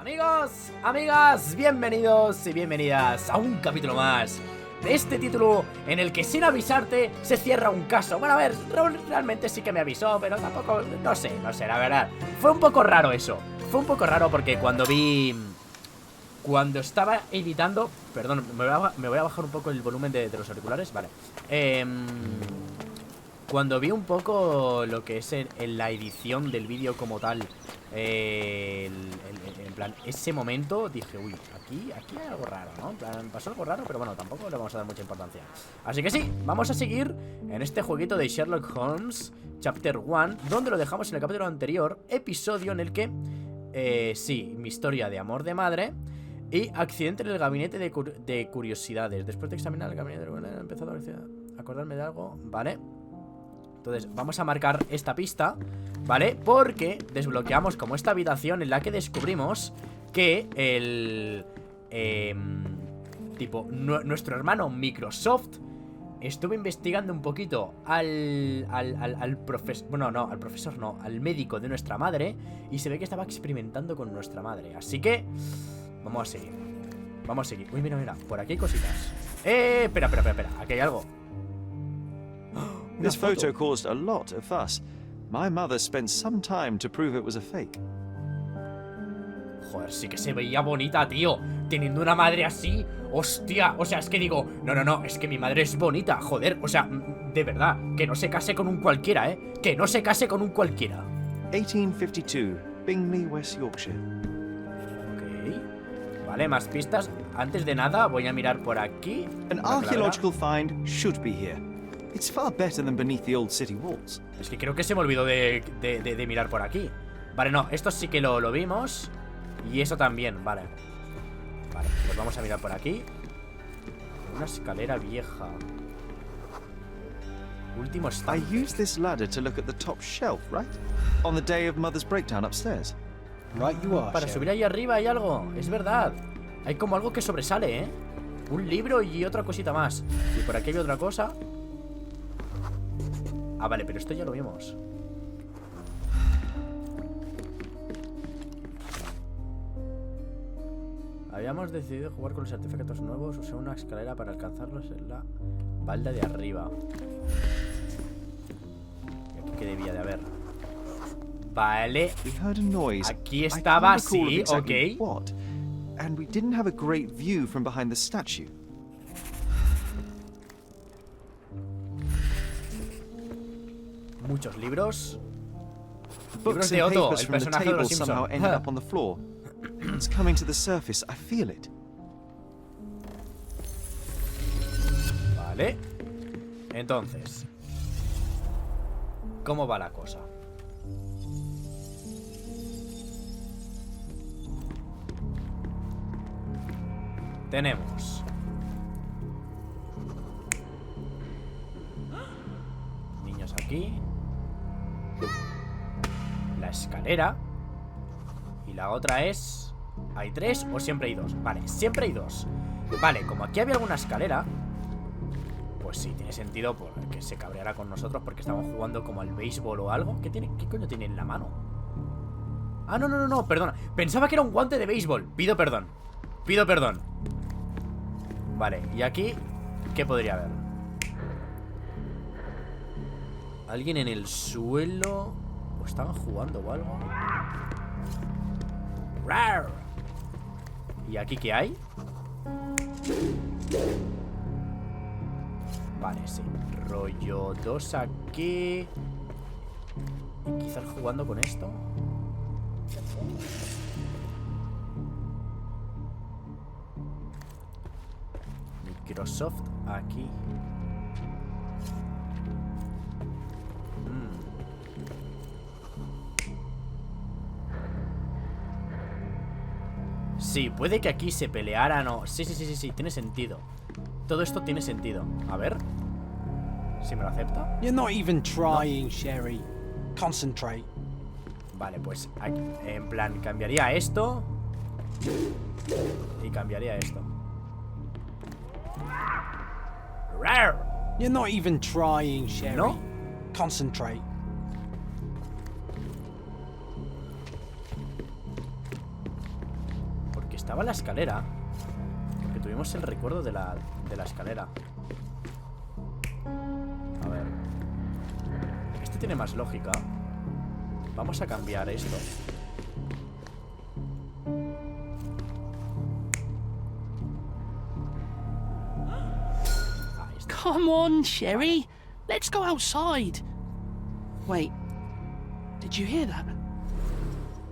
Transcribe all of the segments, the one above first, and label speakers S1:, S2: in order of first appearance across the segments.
S1: Amigos, amigas, bienvenidos y bienvenidas a un capítulo más de este título en el que sin avisarte se cierra un caso. Bueno, a ver, realmente sí que me avisó, pero tampoco, no sé, la verdad. Fue un poco raro eso. Fue un poco raro porque cuando estaba editando... Perdón, me voy a bajar un poco el volumen de los auriculares, vale. Cuando vi un poco lo que es la edición del vídeo como tal, en plan, ese momento dije, uy, aquí hay algo raro, ¿no? En plan, pasó algo raro, pero bueno, tampoco le vamos a dar mucha importancia. Así que sí, vamos a seguir en este jueguito de Sherlock Holmes, Chapter 1, donde lo dejamos en el capítulo anterior, episodio en el que, sí, mi historia de amor de madre y accidente en el gabinete de curiosidades. Después de examinar el gabinete he empezado a acordarme de algo, ¿vale? Entonces vamos a marcar esta pista, ¿vale? Porque desbloqueamos como esta habitación en la que descubrimos que nuestro hermano Microsoft estuvo investigando un poquito al profesor. Bueno, no, al profesor no, al médico de nuestra madre. Y se ve que estaba experimentando con nuestra madre. Así que vamos a seguir. Vamos a seguir. Uy, mira, por aquí hay cositas. Espera, aquí hay algo.
S2: This photo caused a lot of fuss. My mother spent some time to prove it was a fake.
S1: Joder, sí que se veía bonita, tío. Teniendo una madre así, hostia. O sea, es que digo, no, es que mi madre es bonita, joder. O sea, de verdad, que no se case con un cualquiera, que no se case con un cualquiera.
S2: 1852, Bingley, West Yorkshire.
S1: Ok. Vale, más pistas. Antes de nada, voy a mirar por aquí.
S2: An archaeological find should be here. It's far better than beneath the old city walls.
S1: Es que creo que se me olvidó de mirar por aquí. Vale, no, esto sí que lo vimos. Y eso también, vale. Vale, pues vamos a mirar por aquí. Una escalera vieja. Último estante.
S2: I used this ladder to look at the top shelf, right? On the day of Mother's breakdown upstairs.
S3: Right you are,
S1: Para subir ahí arriba hay algo, es verdad. Hay como algo que sobresale, un libro y otra cosita más. Y por aquí hay otra cosa. Ah, vale, pero esto ya lo vimos. Habíamos decidido jugar con los artefactos nuevos. Usar una escalera para alcanzarlos en la balda de arriba. ¿Y aquí qué debía de haber? Vale. Aquí estaba, sí, ok.
S2: And we didn't have a great view from behind the statue.
S1: Muchos libros. Libros
S2: Books
S1: de
S2: and
S1: Otto,
S2: papers
S1: el
S2: from the
S1: personaje de
S2: table
S1: los
S2: somehow
S1: Simpsons.
S2: ended up on the floor. It's coming to the surface. I feel it.
S1: Vale. Entonces, ¿cómo va la cosa? Tenemos niños aquí. La escalera. Y la otra es... ¿Hay tres o siempre hay dos? Vale, siempre hay dos. Vale, como aquí había alguna escalera, pues sí, tiene sentido que se cabreara con nosotros porque estamos jugando como al béisbol o algo. ¿Qué coño tiene en la mano? Ah, no, perdona. Pensaba que era un guante de béisbol. Pido perdón. Vale, y aquí, ¿qué podría haber? ¿Alguien en el suelo? ¿O estaban jugando o algo? ¡Rar! ¿Y aquí qué hay? Vale, sí. Rollo 2 aquí. Y quizás jugando con esto. Microsoft aquí. Sí, puede que aquí se pelearan o... Sí, tiene sentido. Todo esto tiene sentido. A ver si me lo acepta.
S3: You're not even trying, no. Sherry. Concentrate.
S1: Vale, pues aquí, en plan, cambiaría esto y cambiaría esto.
S3: You're not even trying, Sherry.
S1: ¿No?
S3: Concentrate.
S1: estaba la escalera. Porque tuvimos el recuerdo de la escalera. A ver. Este tiene más lógica. Vamos a cambiar esto. Ahí está.
S3: Come on, Sherry. Let's go outside. Wait. Did you hear that?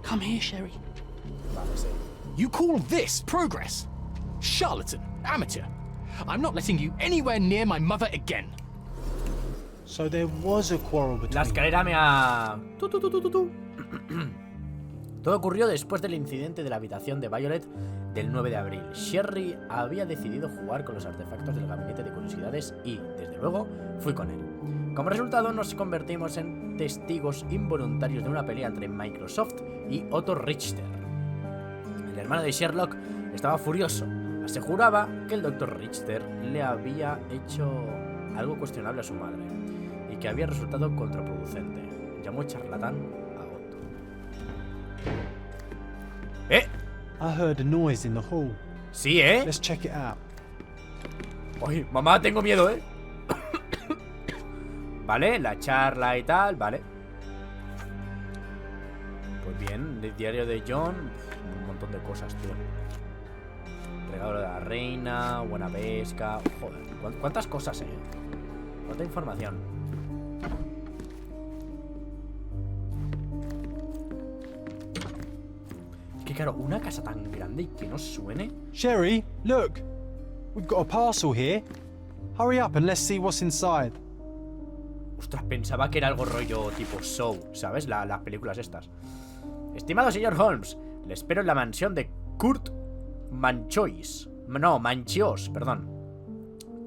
S3: Come here, Sherry.
S1: Vale, sí.
S4: You call this progress? Charlatan, amateur. I'm not letting you anywhere near my mother again.
S3: So there was a quarrel between
S1: La escalera me ha... Todo ocurrió después del incidente de la habitación de Violet del 9 de abril. Sherry había decidido jugar con los artefactos del gabinete de curiosidades y, desde luego, fui con él. Como resultado, nos convertimos en testigos involuntarios de una pelea entre Microsoft y Otto Richter. El hermano de Sherlock estaba furioso. Aseguraba que el Dr. Richter le había hecho algo cuestionable a su madre y que había resultado contraproducente. Llamó charlatán a Otto.
S3: I heard a noise in the hall.
S1: Sí, ¿eh?
S3: Let's check it out.
S1: Uy, mamá, tengo miedo, ¿eh? Vale, la charla y tal, vale. Pues bien, el diario de John, un montón de cosas, tío. Regalo de la reina, buena pesca. Joder, ¿cuántas cosas, cuánta información? Es que claro, una casa tan grande y que no suene.
S3: Sherry, look. We've got a parcel here. Hurry up and let's see what's inside.
S1: Ostras, pensaba que era algo rollo tipo Show, ¿sabes? Las películas estas. Estimado señor Holmes, le espero en la mansión de Kurt Manchois. No, Manchios, perdón.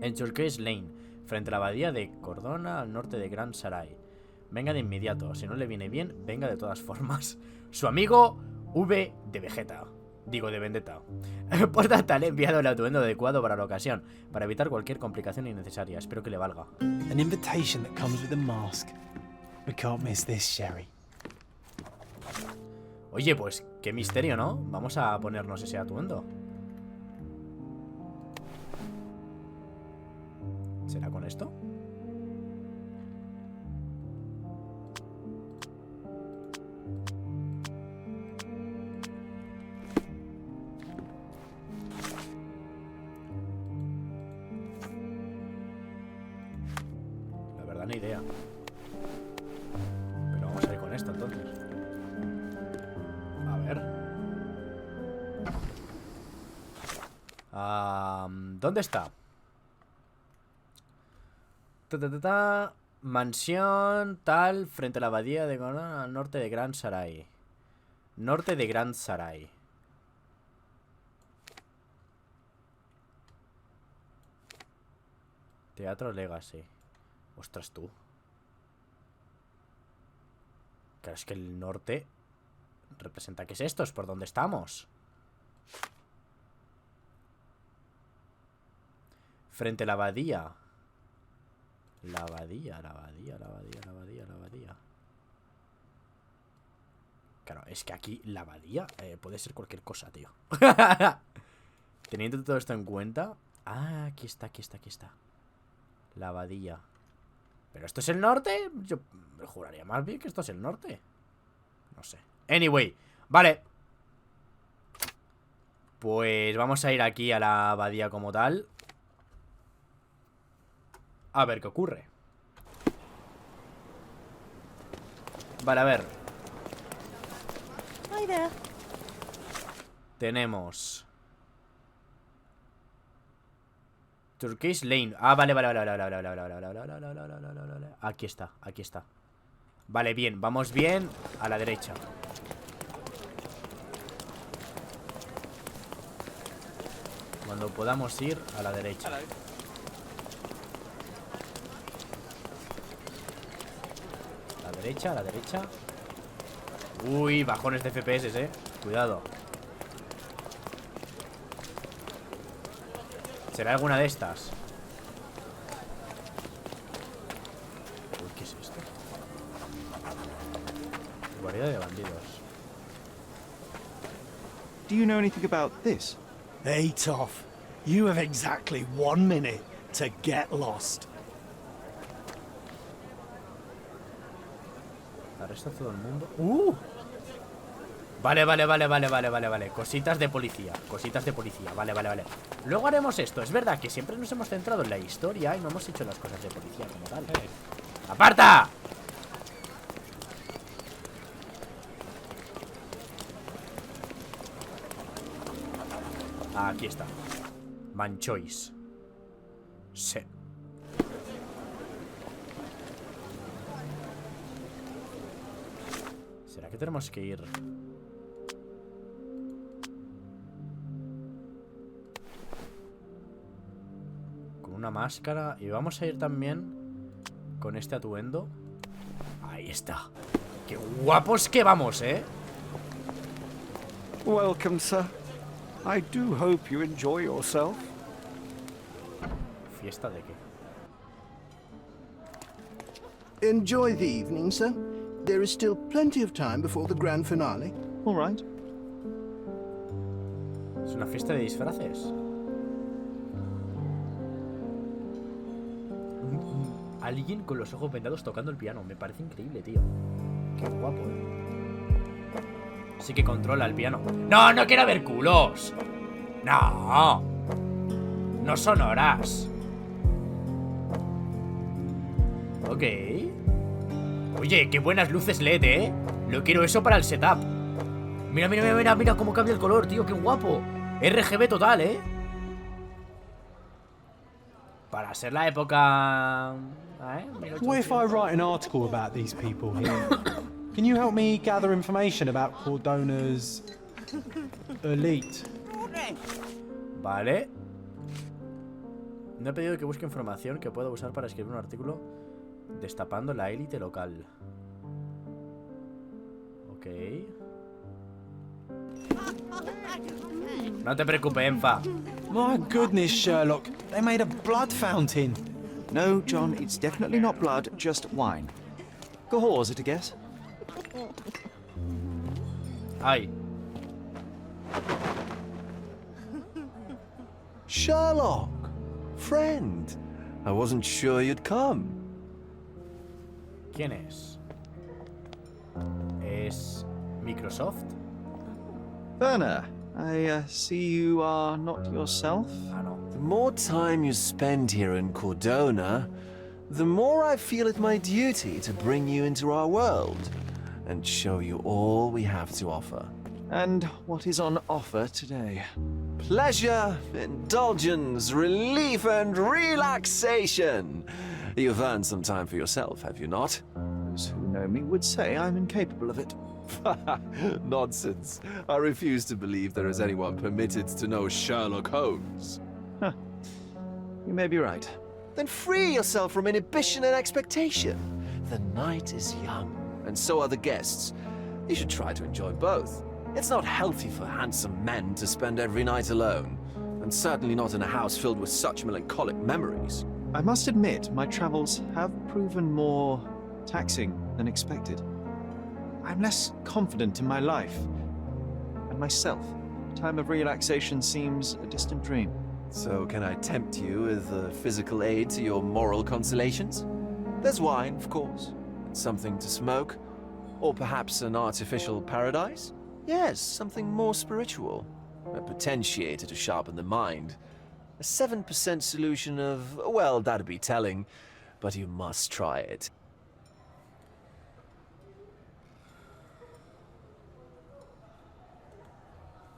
S1: En Turquoise Lane, frente a la abadía de Cordona, al norte de Gran Sarai. Venga de inmediato, si no le viene bien, venga de todas formas. Su amigo V de Vegeta. Digo, de Vendetta. Por tanto, le he enviado el atuendo adecuado para la ocasión, para evitar cualquier complicación innecesaria. Espero que le valga.
S3: An invitation that comes with a mask. We can't miss this, Sherry.
S1: Oye, pues, qué misterio, ¿no? Vamos a ponernos ese atuendo. ¿Será con esto? La verdad, ni idea. Pero vamos a ir con esto, entonces. A ver. ¿Dónde está? Mansión tal, frente a la abadía de Cordona, al norte de Gran Sarai. Norte de Gran Sarai. Teatro Legacy. Ostras, tú. Claro, es que el norte representa que es esto, es por donde estamos. Frente a la abadía. La abadía. Claro, es que aquí la abadía puede ser cualquier cosa, tío. Teniendo todo esto en cuenta. Ah, aquí está. La abadía. ¿Pero esto es el norte? Yo me juraría más bien que esto es el norte. No sé. Anyway, vale. Pues vamos a ir aquí a la abadía como tal. A ver qué ocurre. Vale, a ver. Tenemos Turquoise Lane. Ah, vale. Aquí está. Vale, bien, vamos bien. A la derecha. Cuando podamos ir a la derecha. A la derecha. Uy, bajones de FPS, cuidado. ¿Será alguna de estas? Uy, ¿qué es esto? Guarida de bandidos.
S2: do you know anything about this?
S5: Hey, Toff. You have exactly 1 minute to get lost.
S1: Arresta a todo el mundo. Vale. Cositas de policía. Vale. Luego haremos esto. Es verdad que siempre nos hemos centrado en la historia y no hemos hecho las cosas de policía como tal. ¡Aparta! Aquí está. Manchois. Sí. ¿Será que tenemos que ir? Con una máscara. Y vamos a ir también con este atuendo. Ahí está. ¡Qué guapos que vamos, eh!
S6: Welcome, sir. I do hope you enjoy yourself.
S1: ¿Fiesta de qué?
S7: Enjoy the evening, sir. There is still plenty of time before the grand finale.
S2: All right.
S1: Es una fiesta de disfraces. Alguien con los ojos vendados tocando el piano. Me parece increíble, tío. Qué guapo, Sí que controla el piano. ¡No, no quiero ver culos! ¡No! No son horas. Ok. Oye, qué buenas luces LED, ¿eh? Lo quiero eso para el setup. Mira cómo cambia el color, tío. Qué guapo. RGB total, ¿eh? Para ser la época...
S8: What if I write an article about these people here? Can you help me gather information about Cordona's elite?
S1: Vale. Me ha pedido que busque información que pueda usar para escribir un artículo destapando la élite local. Ok. No te preocupes, Enfa.
S8: My goodness, Sherlock. They made a blood fountain.
S2: No, John, it's definitely not blood, just wine. Gahor, is it a guess?
S1: Ay.
S6: Sherlock! Friend! I wasn't sure you'd come.
S1: ¿Quién es? ¿Es Microsoft?
S2: Werner, I see you are not yourself.
S1: Ah, no.
S6: The more time you spend here in Cordona, the more I feel it my duty to bring you into our world and show you all we have to offer.
S2: And what is on offer today?
S6: Pleasure, indulgence, relief, and relaxation. You've earned some time for yourself, have you not?
S2: Those who know me would say I'm incapable of it.
S6: Nonsense. I refuse to believe there is anyone permitted to know Sherlock Holmes.
S2: Huh. You may be right.
S6: Then free yourself from inhibition and expectation. The night is young, and so are the guests. You should try to enjoy both. It's not healthy for handsome men to spend every night alone, and certainly not in a house filled with such melancholic memories.
S2: I must admit, my travels have proven more taxing than expected. I'm less confident in my life and myself. Time of relaxation seems a distant dream.
S6: So can I tempt you with a physical aid to your moral consolations? There's wine, of course, and something to smoke, or perhaps an artificial paradise? Yes, something more spiritual, a potentiator to sharpen the mind. A 7% solution of, well, that'd be telling, but you must try it.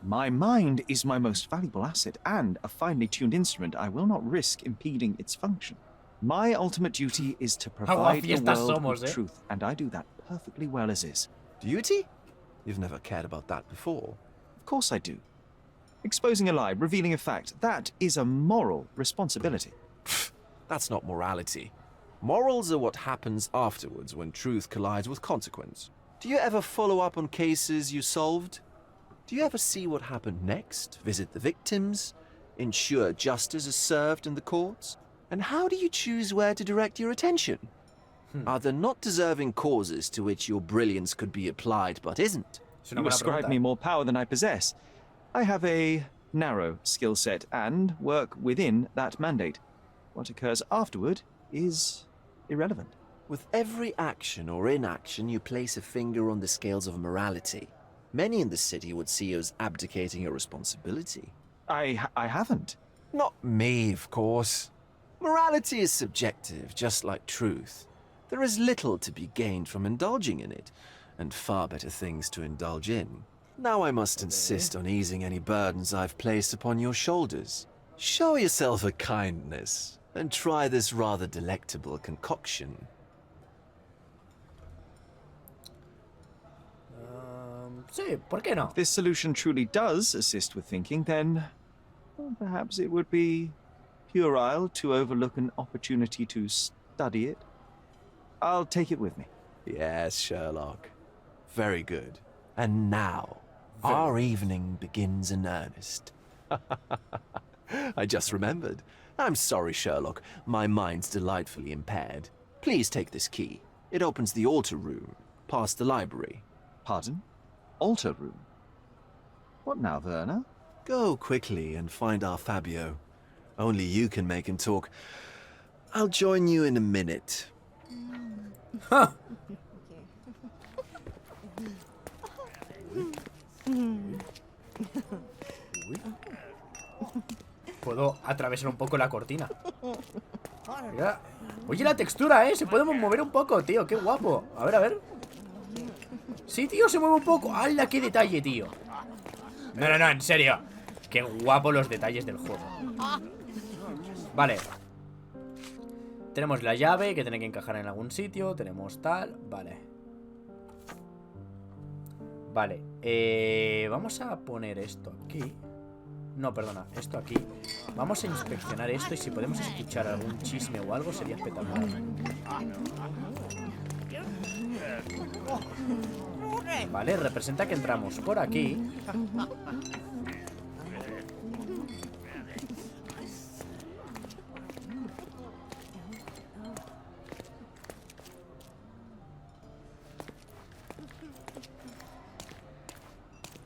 S2: My mind is my most valuable asset, and a finely tuned instrument I will not risk impeding its function. My ultimate duty is to provide the world with truth, and I do that perfectly well as is.
S6: Duty? You've never cared about that before.
S2: Of course I do. Exposing a lie, revealing a fact, that is a moral responsibility.
S6: That's not morality. Morals are what happens afterwards when truth collides with consequence. Do you ever follow up on cases you solved? Do you ever see what happened next, visit the victims, ensure justice is served in the courts? And how do you choose where to direct your attention? Are there not deserving causes to which your brilliance could be applied but isn't?
S2: You ascribe me more power than I possess. I have a narrow skill set and work within that mandate. What occurs afterward is irrelevant.
S6: With every action or inaction, you place a finger on the scales of morality. Many in the city would see you as abdicating your responsibility.
S2: I haven't.
S6: Not me, of course. Morality is subjective, just like truth. There is little to be gained from indulging in it, and far better things to indulge in. Now I must insist on easing any burdens I've placed upon your shoulders. Show yourself a kindness, and try this rather delectable concoction.
S1: Sí, ¿por qué no?
S2: If this solution truly does assist with thinking, then well, perhaps it would be puerile to overlook an opportunity to study it. I'll take it with me.
S6: Yes, Sherlock. Very good. And now, our evening begins in earnest. I just remembered. I'm sorry, Sherlock. My mind's delightfully impaired. Please take this key. It opens the altar room, past the library.
S2: Pardon? Altar room? What now, Werner?
S6: Go quickly and find our Fabio. Only you can make him talk. I'll join you in a minute.
S1: ¡Ja! Puedo atravesar un poco la cortina. Mira. Oye, la textura, se puede mover un poco, tío. Qué guapo. A ver, a ver. Sí, tío, se mueve un poco. ¡Hala, qué detalle, tío! No, no, no, en serio. Qué guapo los detalles del juego. Vale. Tenemos la llave que tiene que encajar en algún sitio. Tenemos tal, vale. Vale, vamos a poner esto aquí. No, perdona, esto aquí. Vamos a inspeccionar esto y si podemos escuchar algún chisme o algo sería espectacular. Vale, representa que entramos por aquí.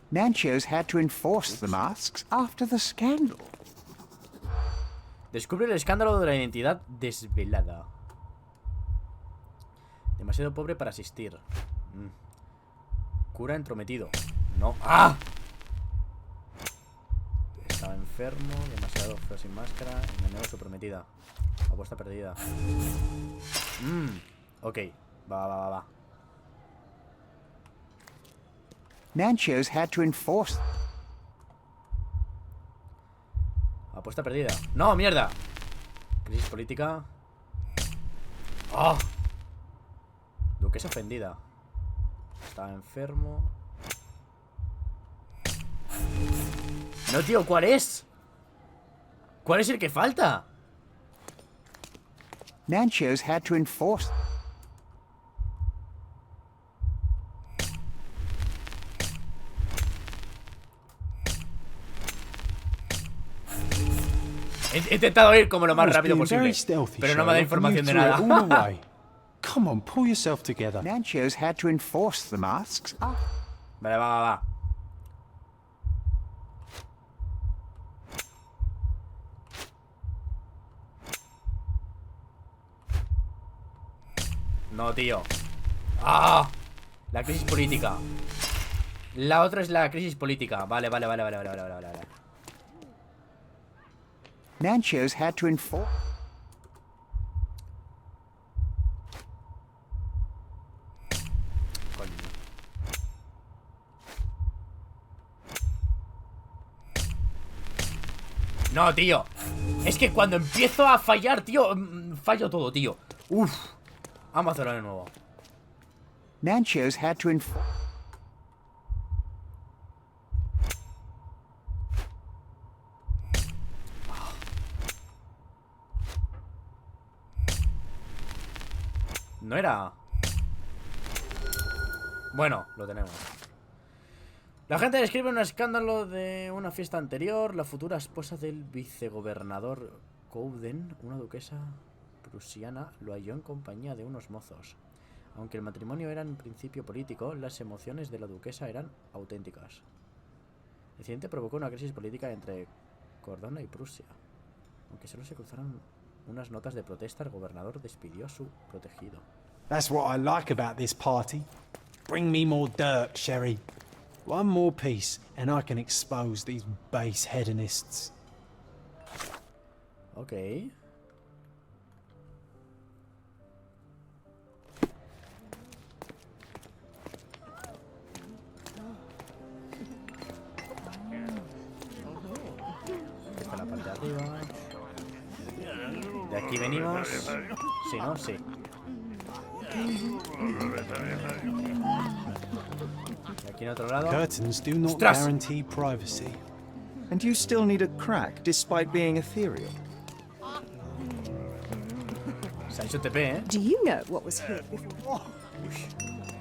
S9: Nancho's had to enforce the masks after the scandal.
S1: Descubre el escándalo de la identidad desvelada. Demasiado pobre para asistir. Cura entrometido. No. ¡Ah! Estaba enfermo. Demasiado feo sin máscara. Engañado a su prometida. Apuesta perdida. Ok. Va.
S9: Nancho's had to enforce.
S1: Apuesta perdida. ¡No, mierda! Crisis política. ¡Oh! Duquesa ofendida. Estaba enfermo. No, tío, ¿cuál es? ¿Cuál es el que falta?
S9: Nancho's had to enforce.
S1: He intentado ir como lo más rápido posible, pero no me da información de nada.
S8: Come on, pull yourself together.
S9: Nancho's had to enforce the masks.
S1: Vale, va. No, tío. ¡Ah! La crisis política. La otra es la crisis política. Vale.
S9: Nancho's had to enforce.
S1: No, tío. Es que cuando empiezo a fallar, tío, fallo todo, tío. Uf. Vamos a hacerlo de nuevo.
S9: Nancho's had to enforce.
S1: No era... Bueno, lo tenemos. La gente describe un escándalo de una fiesta anterior. La futura esposa del vicegobernador Cowden, una duquesa prusiana, lo halló en compañía de unos mozos. Aunque el matrimonio era en principio político, las emociones de la duquesa eran auténticas. El incidente provocó una crisis política entre Cordona y Prusia. Aunque solo se cruzaron unas notas de protesta, el gobernador despidió a su protegido.
S8: That's what I like about this party. Bring me more dirt, Sherry. One more piece, and I can expose these base hedonists.
S1: Ok. Esta es la parte de arriba. De aquí venimos. Sí, ¿no? Sí. Y aquí en otro lado.
S8: Curtains do not
S1: ¡Ostras!
S8: guarantee privacy.
S2: And you still need a crack despite being ethereal.
S1: Se ha hecho TP, ¿eh?
S10: Do you know what was here before?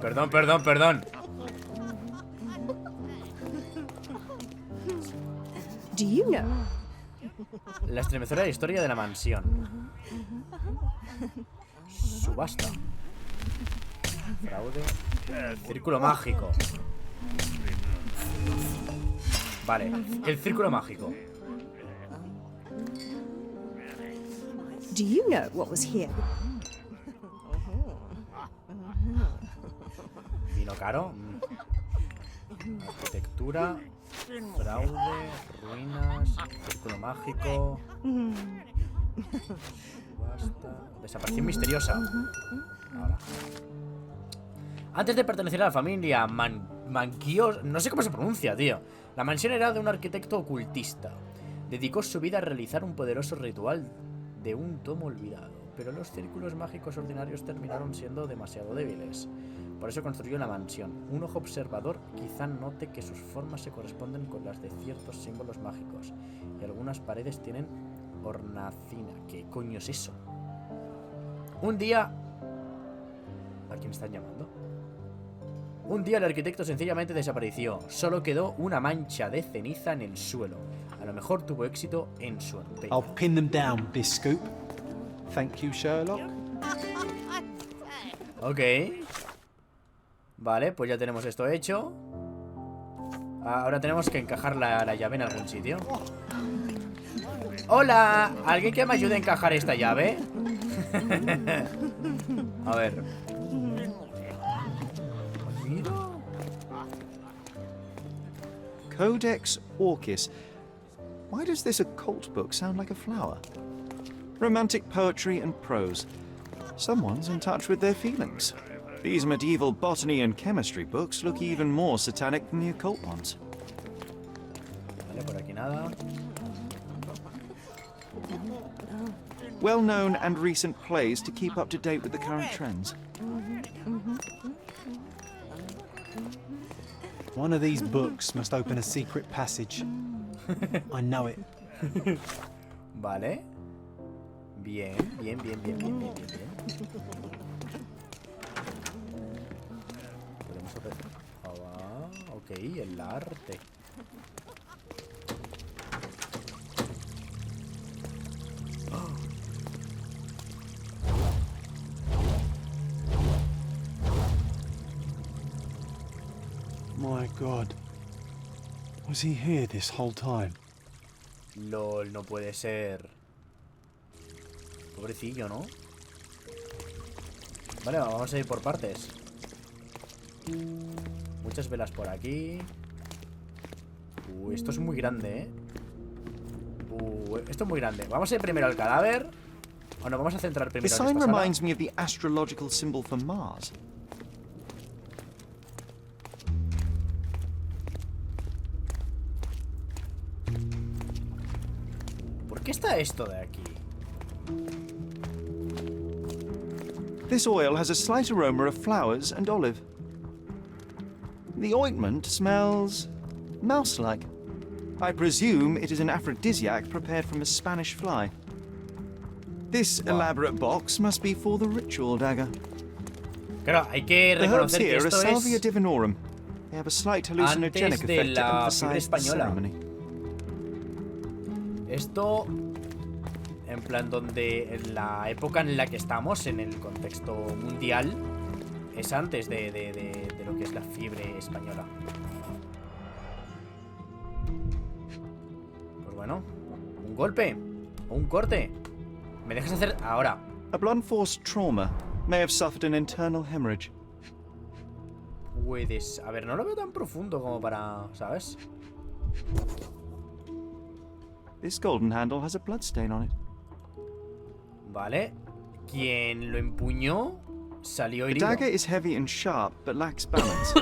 S1: Perdón, perdón, perdón.
S10: Do you know?
S1: La estremecedora historia de la mansión. Subasta. Fraude. Círculo mágico. Vale, el círculo mágico.
S10: Do you know what was here?
S1: Vino caro. Arquitectura. Fraude. Ruinas. Círculo mágico. Subasta. Desaparición misteriosa. Ahora. Antes de pertenecer a la familia Manquios, no sé cómo se pronuncia, tío. La mansión era de un arquitecto ocultista. Dedicó su vida a realizar un poderoso ritual de un tomo olvidado, pero los círculos mágicos ordinarios terminaron siendo demasiado débiles. Por eso construyó la mansión. Un ojo observador quizá note que sus formas se corresponden con las de ciertos símbolos mágicos, y algunas paredes tienen hornacina. ¿Qué coño es eso? Un día... ¿A quién están llamando? Un día el arquitecto sencillamente desapareció. Solo quedó una mancha de ceniza en el suelo. A lo mejor tuvo éxito en su empeño.
S8: I'll pin them down, this scoop. Thank you, Sherlock.
S1: Ok. Vale, pues ya tenemos esto hecho. Ahora tenemos que encajar la llave en algún sitio. ¡Hola! ¿Alguien que me ayude a encajar esta llave? A ver.
S2: Codex Orchis. Why does this occult book sound like a flower? Romantic poetry and prose. Someone's in touch with their feelings. These medieval botany and chemistry books look even more satanic than the occult ones.
S1: Vale, por aquí nada.
S2: Well-known and recent plays to keep up to date with the current trends.
S8: One of these books must open a secret passage. I know it.
S1: Vale. Bien, bien, bien, bien, bien, bien, bien, bien. Podemos hacer... ok, el arte.
S8: My God. Was he here this whole time?
S1: LOL, no puede ser. Pobrecillo, ¿no? Vale, vamos a ir por partes. Muchas velas por aquí. Esto es muy grande, ¿eh? Esto es muy grande. Vamos a ir primero al cadáver. O nos vamos a centrar
S2: The
S1: primero en
S2: sign
S1: esta sala.
S2: reminds me of the astrological symbol for Mars.
S1: ¿Por qué está esto de aquí?
S2: This oil has a slight aroma of flowers and olive. The ointment smells mouse-like. I presume it is an aphrodisiac prepared from a Spanish fly. This elaborate box must be for the ritual dagger.
S1: Claro, hay que
S2: The herbs
S1: reconocer que
S2: here are
S1: esto
S2: Salvia
S1: es
S2: divinorum. They have a slight hallucinogenic
S1: antes de
S2: effect to
S1: la
S2: emphasize
S1: fiebre
S2: the
S1: española.
S2: ceremony.
S1: Esto, en plan, donde en la época en la que estamos, en el contexto mundial, es antes de lo que es la fiebre española. bueno. Un golpe. O un corte. ¿Me dejas hacer ahora?
S2: A blunt force trauma may have suffered an internal hemorrhage.
S1: Puedes... A ver, no lo veo tan profundo como para... ¿Sabes?
S2: This golden handle has a bloodstain on it.
S1: Vale. Quien lo empuñó salió
S2: The
S1: herido.
S2: dagger is heavy and sharp, but lacks balance.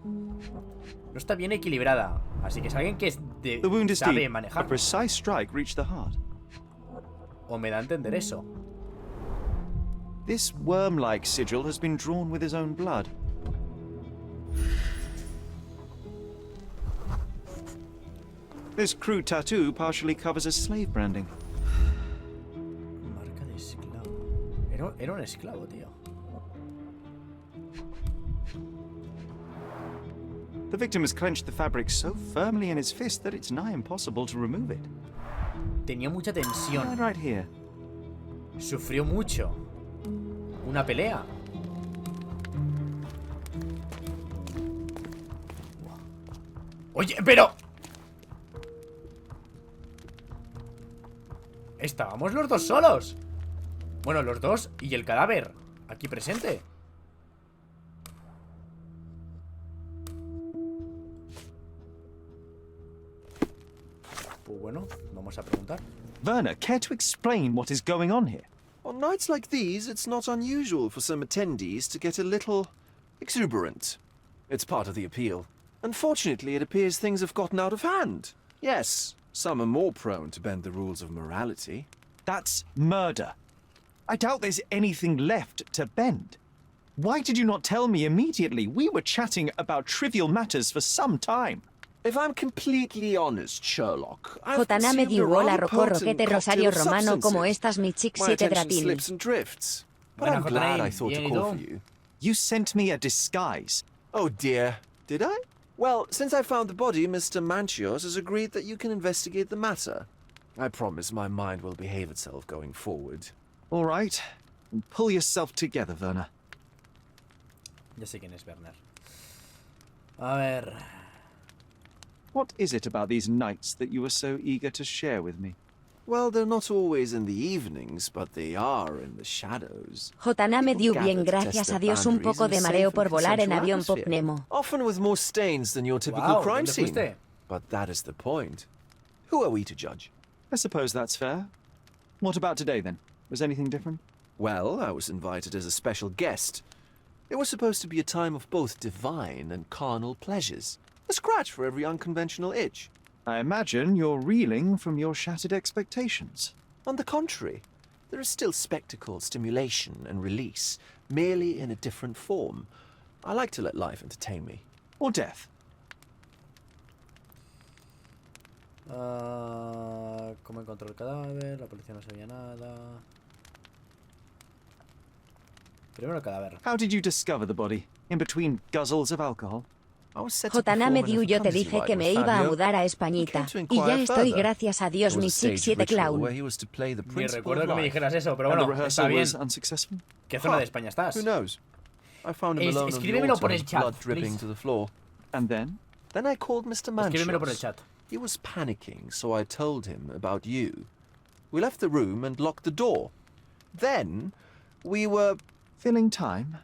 S1: No está bien equilibrada. Así que es alguien que
S2: The wound is
S1: sabe
S2: deep. A
S1: manejar.
S2: precise strike reached the heart.
S1: O me da a entender eso.
S2: This worm-like sigil has been drawn with his own blood. This crude tattoo partially covers his slave branding.
S1: Marca de esclavo. Era un esclavo, tío.
S2: The victim has clenched the fabric so firmly in his fist that it's nigh impossible to remove it.
S1: Tenía mucha tensión.
S2: And right here.
S1: Sufrió mucho. Una pelea. Oye, pero... Estábamos los dos solos. Bueno, los dos y el cadáver aquí presente. Pues bueno, vamos a preguntar.
S2: Werner, care to explain what is going on here?
S6: On nights like these, it's not unusual for some attendees to get a little exuberant. It's part of the appeal. Unfortunately, it appears things have gotten out of hand. Yes, some are more prone to bend the rules of morality.
S2: That's murder. I doubt there's anything left to bend. Why did you not tell me immediately? We were chatting about trivial matters for some time.
S6: If I'm completely honest, Sherlock, I've
S3: Jotana me
S6: consumed a
S3: diu hola
S6: rather
S3: Roco
S6: potent
S3: Roquete
S6: cocktail
S3: Rosario
S6: of
S3: Romano como
S6: substances.
S3: estas mi chick
S6: My
S3: 7
S6: attention
S3: drapil.
S6: slips and drifts, but
S1: Buena,
S6: I'm glad
S1: Jotana,
S6: I thought to
S1: bien, ¿y
S6: call
S1: tú?
S6: for you.
S2: You sent me a disguise.
S6: Oh dear, did I? Well, since I found the body, Mr. Manchios has agreed that you can investigate the matter. I promise my mind will behave itself going forward.
S2: All right. Pull yourself together, Werner.
S1: Ya sé quién es Werner. A ver...
S2: What is it about these nights that you were so eager to share with me?
S6: Well, they're not always in the evenings, but they are in the shadows.
S3: Jotana me diu
S6: People
S3: bien,
S6: gather to
S3: gracias
S6: test
S3: a
S6: their
S3: Dios, un
S6: boundaries
S3: poco
S6: in
S3: de
S6: a
S3: mareo
S6: safe
S3: por
S6: and
S3: volar en
S6: consensual
S3: avión Pop
S6: atmosphere.
S3: Nemo.
S6: Often with more stains than your typical
S1: Wow,
S6: crime
S1: ¿dónde
S6: scene.
S1: fuiste?
S6: But that is the point. Who are we to judge?
S2: I suppose that's fair. What about today, then? Was anything different?
S6: Well, I was invited as a special guest. It was supposed to be a time of both divine and carnal pleasures. A scratch for every unconventional itch.
S2: I imagine you're reeling from your shattered expectations.
S6: On the contrary, there is still spectacle, stimulation, and release, merely in a different form. I like to let life entertain me.
S2: Or death.
S1: ¿Cómo encontró el cadáver? La policía no sabía nada. Primero el cadáver.
S2: How did you discover the body? In between guzzles of alcohol?
S6: I was set to
S3: Jotana me
S6: perform an
S3: diu yo te
S6: efficacy
S3: dije
S6: ride
S3: que
S6: with
S3: me iba a
S6: Fabio.
S3: mudar a
S6: He
S3: Españita.
S6: came to
S3: Y
S6: inquire
S3: ya estoy,
S6: further.
S3: gracias a Dios,
S6: There
S3: mi
S6: was a
S3: chick
S6: stage
S3: 7
S6: ritual
S3: clown.
S6: where he was to play the
S1: Ni
S6: principal
S1: recuerdo que me
S6: life.
S1: dijeras eso, pero
S2: And the
S1: bueno,
S2: rehearsal
S1: está bien.
S2: was unsuccessful?
S1: ¿Qué zona de España estás?
S6: Who knows? I found him alone on the
S1: Escríbemelo por
S6: altar,
S1: el
S6: his
S1: chat,
S6: blood dripping
S1: please.
S6: to the floor.
S2: And then?
S6: Then I called Mr.
S1: Escríbemelo por el
S6: Manchios.
S1: chat.
S6: He was panicking, so I told him about you. We left the room and locked the door. Then we were
S2: Filling time?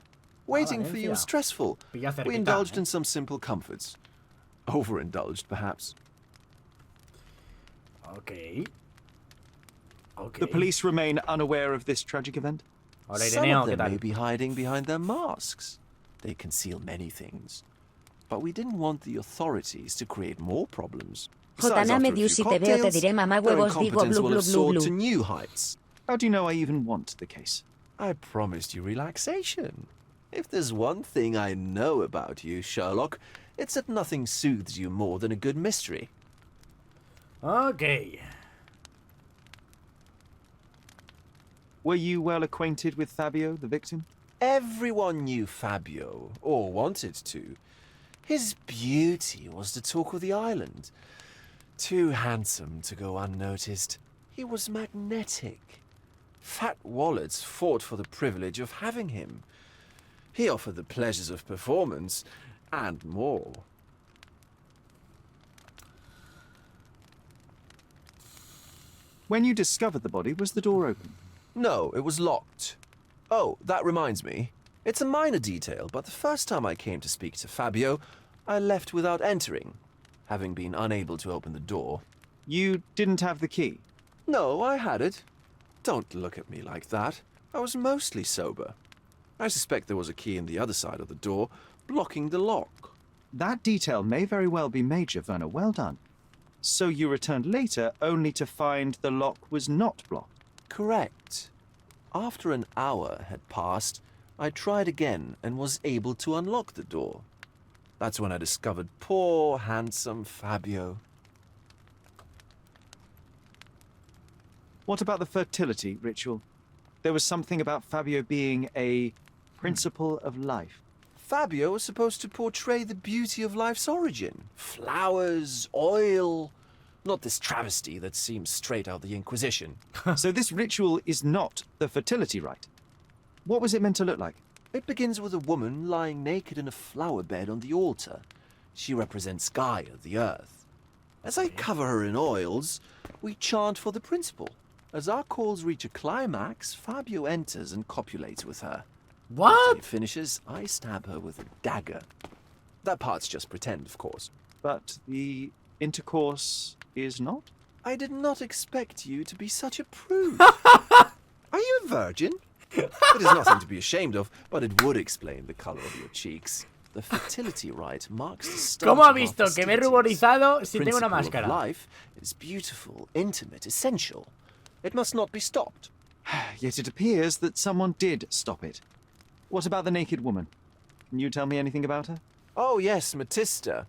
S6: waiting for you
S1: Valencia.
S6: was stressful.
S1: Pilla cerquita,
S6: We indulged
S1: ¿eh?
S6: in some simple comforts. Overindulged, perhaps.
S1: Ok. Ok.
S2: The police remain unaware of this tragic event?
S1: Hola,
S6: Some
S1: Ireneo,
S6: of
S1: ¿qué
S6: them may
S1: tal?
S6: be hiding behind their masks. They conceal many things. But we didn't want the authorities to create more problems. Besides,
S3: Jotana me
S6: after a
S3: diu
S6: few
S3: si te veo te
S6: cocktails,
S3: diré mamá
S6: their
S3: huevos, digo
S6: incompetence
S3: blu
S6: will
S3: blu
S6: have
S3: blu
S6: soared
S3: blu.
S6: to new heights.
S2: How do you know I even want the case?
S6: I promised you relaxation. If there's one thing I know about you, Sherlock, it's that nothing soothes you more than a good mystery.
S1: Ok.
S2: Were you well acquainted with Fabio, the victim?
S6: Everyone knew Fabio, or wanted to. His beauty was the talk of the island. Too handsome to go unnoticed. He was magnetic. Fat wallets fought for the privilege of having him. He offered the pleasures of performance, and more.
S2: When you discovered the body, was the door open?
S6: No, it was locked. Oh, that reminds me. It's a minor detail, but the first time I came to speak to Fabio, I left without entering, having been unable to open the door.
S2: You didn't have the key?
S6: No, I had it. Don't look at me like that. I was mostly sober. I suspect there was a key in the other side of the door, blocking the lock.
S2: That detail may very well be major, Werner. Well done. So you returned later only to find the lock was not blocked?
S6: Correct. After an hour had passed, I tried again and was able to unlock the door. That's when I discovered poor, handsome Fabio.
S2: What about the fertility ritual? There was something about Fabio being a principle of life.
S6: Fabio was supposed to portray the beauty of life's origin. Flowers, oil. Not this travesty that seems straight out of the Inquisition.
S2: So this ritual is not the fertility rite. What was it meant to look like?
S6: It begins with a woman lying naked in a flower bed on the altar. She represents Gaia, the earth. As I cover her in oils, we chant for the principle. As our calls reach a climax, Fabio enters and copulates with her.
S1: What?
S6: After he finishes, I stab her with a dagger. That part's just pretend, of course.
S2: But the intercourse is not?
S6: I did not expect you to be such a prude. Are you a virgin? It is nothing to be ashamed of, but it would explain the color of your cheeks. The fertility rite marks the start
S1: ¿Cómo ha
S6: of our
S1: visto que me he
S6: festivities.
S1: ruborizado si tengo una
S6: Principle of
S1: máscara?
S6: life is beautiful, intimate, essential. It must not be stopped.
S2: Yet it appears that someone did stop it. What about the naked woman? Can you tell me anything about her?
S6: Oh yes, Matista.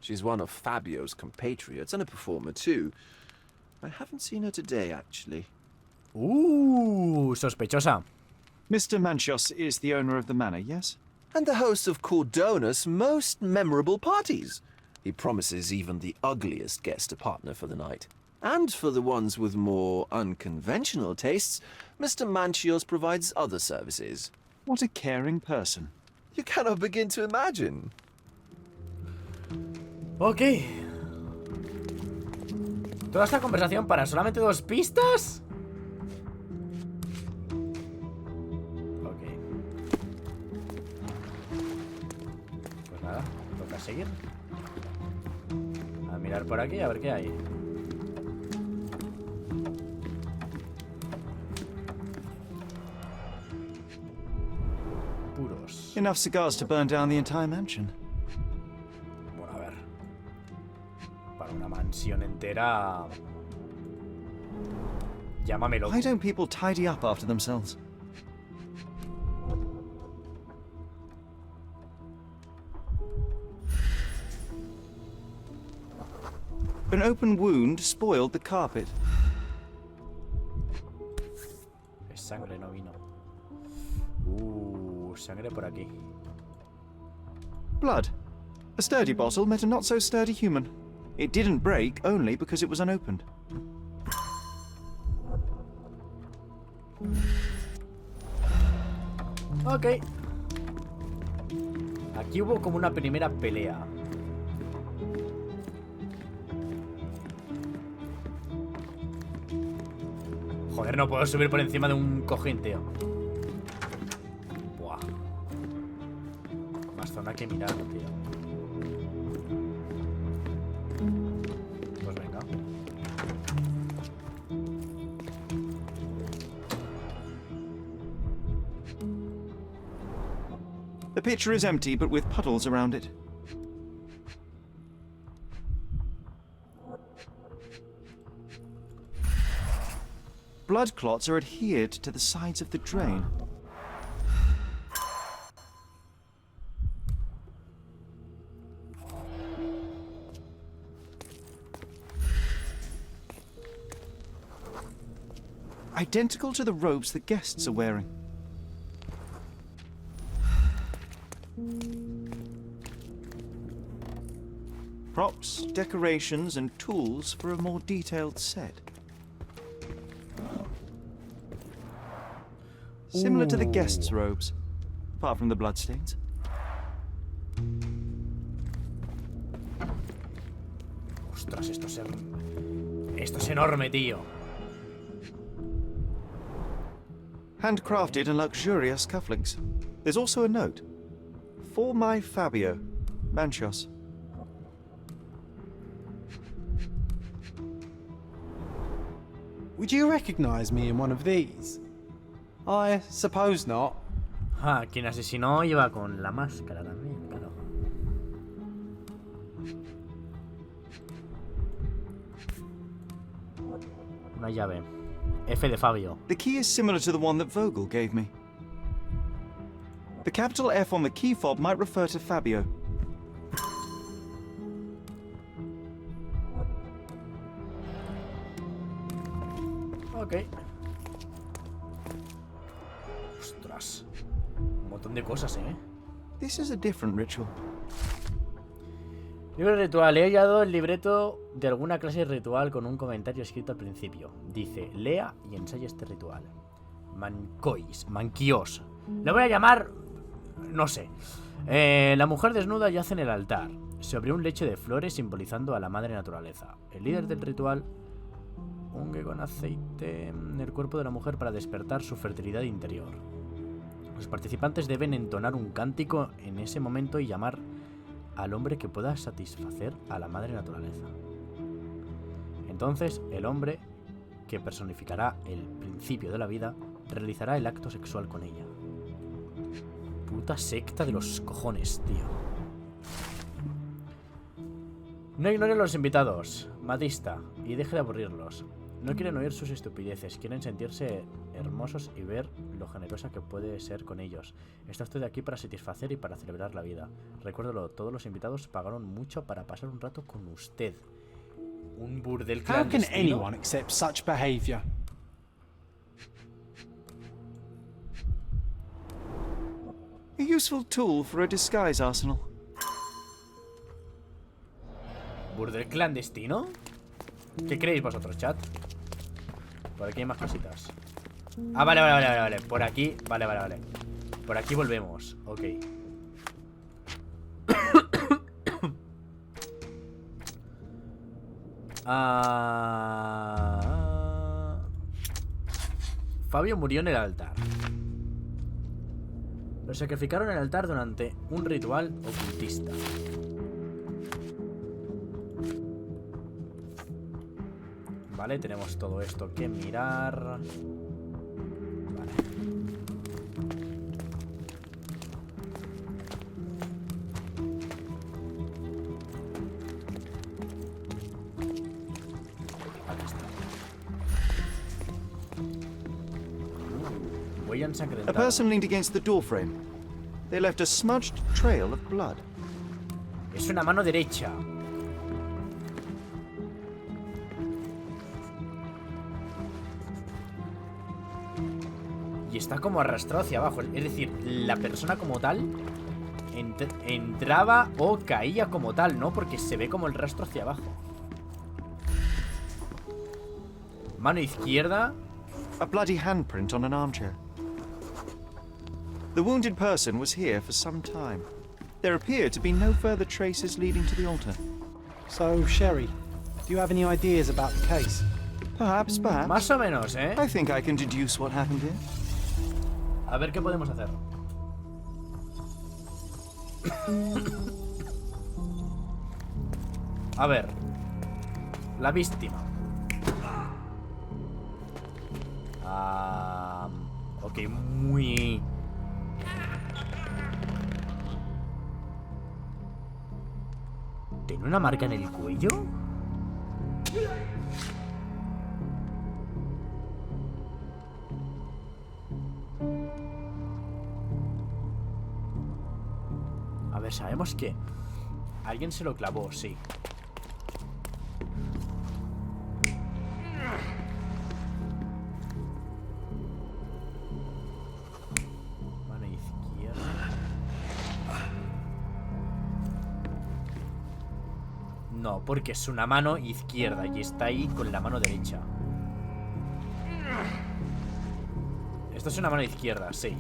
S6: She's one of Fabio's compatriots and a performer too. I haven't seen her today, actually.
S1: Sospechosa.
S2: Mr. Manchos is the owner of the manor, yes?
S6: And the host of Cordona's most memorable parties. He promises even the ugliest guest a partner for the night. And for the ones with more unconventional tastes, Mr. Manchios provides other services.
S2: What a caring person.
S6: You cannot begin to imagine.
S1: Ok. Toda esta conversación para solamente 2 pistas. Ok. Pues nada, toca seguir. A mirar por aquí a ver qué hay. Puros.
S2: Enough cigars to burn down the entire mansion.
S1: Bueno, a ver. Para una mansión entera. Llámamelo.
S2: Why don't people tidy up after themselves? An open wound spoiled the carpet.
S1: Es sangre, no vino. Sangre por aquí.
S2: Blood. A sturdy bottle met a not-so-sturdy human. It didn't break only because it was unopened.
S1: Ok. Aquí hubo como una primera pelea. Joder, no puedo subir por encima de un cojín, tío. Buah. Más zona que mirar, tío. Pues venga.
S2: The pitcher is empty, but with puddles around it. Blood clots are adhered to the sides of the drain. Identical to the robes the guests are wearing. Props, decorations, and tools for a more detailed set. Similar to the guests' robes, apart from the bloodstains.
S1: Ostras, esto es enorme, tío.
S2: Handcrafted and luxurious cufflinks. There's also a note. For my Fabio, Manchos.
S8: Would you recognize me in one of these? I suppose not.
S1: Ah, quien asesinó iba con la máscara también, claro. Una llave. F de Fabio.
S2: The key is similar to the one that Vogel gave me. The capital F on the key fob might refer to Fabio.
S1: Ok. Ostras. Un montón de cosas, ¿eh?
S2: This is a different ritual.
S1: Libro ritual. He hallado el libreto de alguna clase de ritual con un comentario escrito al principio. Dice, lea y ensaye este ritual. Manquios. Le voy a llamar... No sé. La mujer desnuda yace en el altar, sobre un lecho de flores simbolizando a la madre naturaleza. El líder del ritual unge con aceite en el cuerpo de la mujer para despertar su fertilidad interior. Los participantes deben entonar un cántico en ese momento y llamar al hombre que pueda satisfacer a la madre naturaleza. Entonces, el hombre, que personificará el principio de la vida, realizará el acto sexual con ella. Puta secta de los cojones, tío. No ignore a los invitados, Matista, y deje de aburrirlos. No quieren oír sus estupideces, quieren sentirse hermosos y ver lo generosa que puede ser con ellos. Está usted aquí para satisfacer y para celebrar la vida. Recuérdalo, todos los invitados pagaron mucho para pasar un rato con usted. Un burdel clandestino.
S8: How can anyone accept such behavior?
S2: A useful tool for a disguise arsenal.
S1: ¿Burdel clandestino? ¿Qué creéis vosotros, chat? Por aquí hay más cositas. Ah, vale. Por aquí, vale. Por aquí volvemos, ok. Fabio murió en el altar. Lo sacrificaron en el altar durante un ritual ocultista. Vale, tenemos todo esto que mirar. Vale. Aquí está. Voy a
S2: A
S1: ensangrentar.
S2: person leaned against the doorframe. They left a smudged trail of blood.
S1: Es una mano derecha. Y está como arrastrado hacia abajo. Es decir, la persona como tal entraba o caía como tal, ¿no? Porque se ve como el rastro hacia abajo. Mano izquierda.
S2: A bloody handprint on an armchair. The wounded person was here for some time. There appear to be no further traces leading to the altar.
S8: So, Sherry, do you have any ideas about the case?
S2: Perhaps.
S1: Más o menos, ¿eh?
S2: I think I can deduce what happened here.
S1: A ver qué podemos hacer. A ver. La víctima. Ok, muy... ¿Tiene una marca en el cuello? A ver, sabemos que alguien se lo clavó, sí. Mano izquierda. No, porque es una mano izquierda y está ahí con la mano derecha. Esto es una mano izquierda, sí.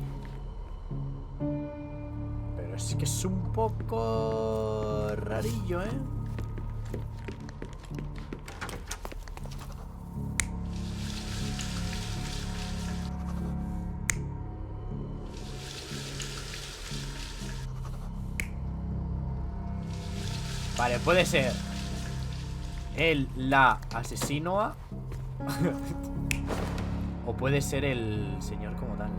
S1: Pero es que es un poco rarillo, ¿eh? Vale, puede ser la asesinoa o puede ser el señor como tal.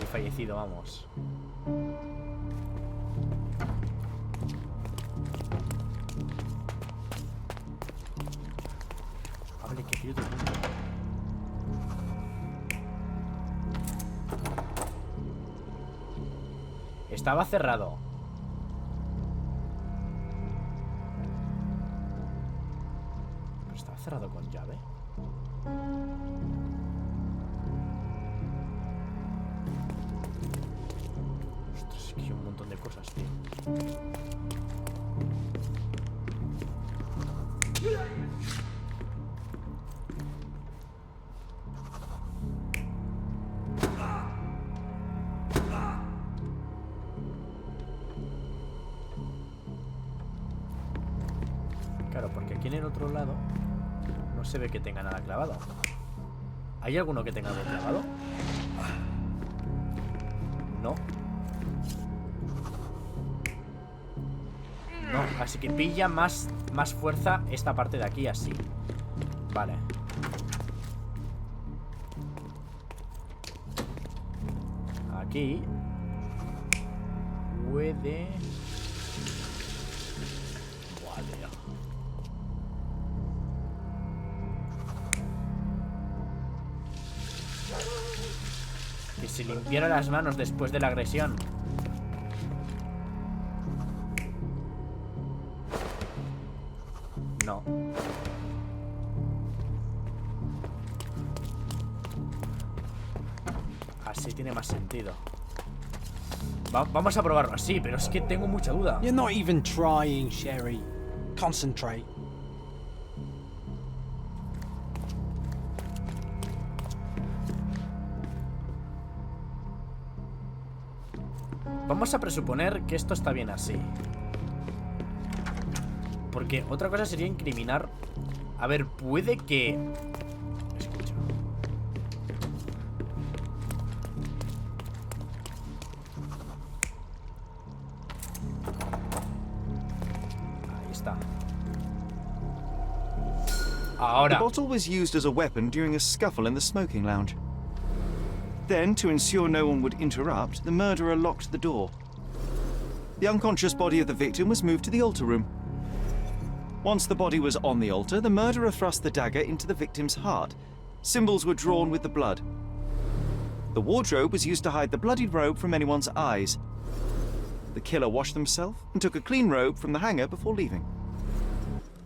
S1: El fallecido, vamos. Hable, que quiero todo el mundo. Estaba cerrado. Pero estaba cerrado con llave. Ostras, es que hay un montón de cosas, tío. Claro, porque aquí en el otro lado no se ve que tenga nada clavado. ¿Hay alguno que tenga algo clavado? No. No, así que pilla más fuerza esta parte de aquí, así. Vale. Aquí puede... Buah, tío. Que se limpiara las manos después de la agresión. No. Así tiene más sentido. Vamos a probarlo así, pero es que tengo mucha duda.
S8: You're not even trying, Sherry. Concentrate.
S1: Vamos a presuponer que esto está bien así. Porque otra cosa sería incriminar. A ver, puede que... Escucha. Ahí está. Ahora.
S2: The bottle was used as a weapon during a scuffle in the smoking lounge. Then, to ensure no one would interrupt, the murderer locked the door. The unconscious body of the victim was moved to the altar room. Once the body was on the altar, the murderer thrust the dagger into the victim's heart. Symbols were drawn with the blood. The wardrobe was used to hide the bloodied robe from anyone's eyes. The killer washed himself and took a clean robe from the hanger before leaving.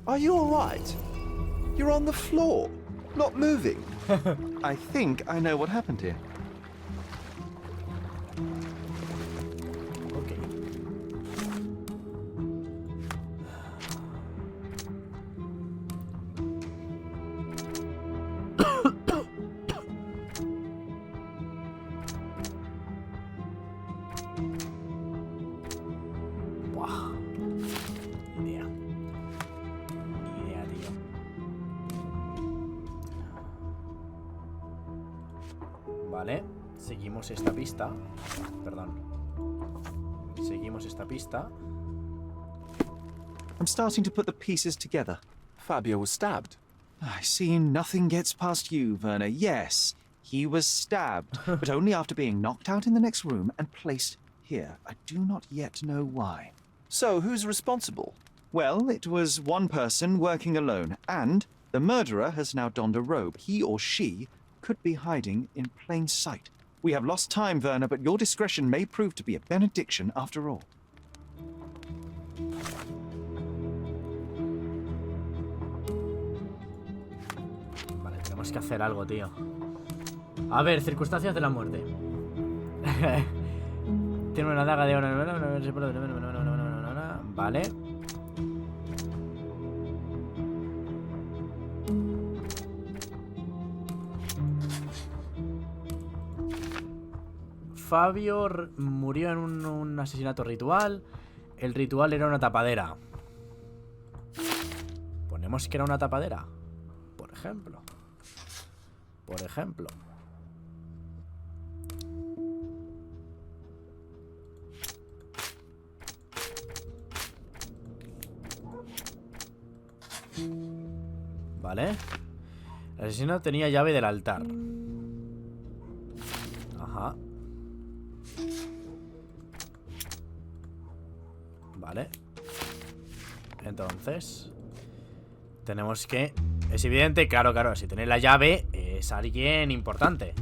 S6: Are you all right? You're on the floor, not moving.
S2: I think I know what happened here.
S1: Ok. Buah. Ni idea. Ni idea, tío. Vale. Seguimos esta pista. Perdón. Seguimos esta pista.
S2: I'm starting to put the pieces together.
S6: Fabio was stabbed.
S2: I see nothing gets past you, Werner. Yes, he was stabbed, but only after being knocked out in the next room and placed here. I do not yet know why.
S6: So, who's responsible?
S2: Well, it was one person working alone, and the murderer has now donned a robe. He or she could be hiding in plain sight. We have lost time, Werner, but your discretion may prove to be a benediction after all.
S1: Vale, tenemos que hacer algo, tío. A ver, circunstancias de la muerte. Tiene una daga de oro. Vale. Fabio murió en un asesinato ritual. El ritual era una tapadera. Ponemos que era una tapadera. Por ejemplo. Por ejemplo. Vale. El asesino tenía llave del altar. Ajá. Vale. Entonces tenemos que... Es evidente, claro, claro, si tenéis la llave es alguien importante.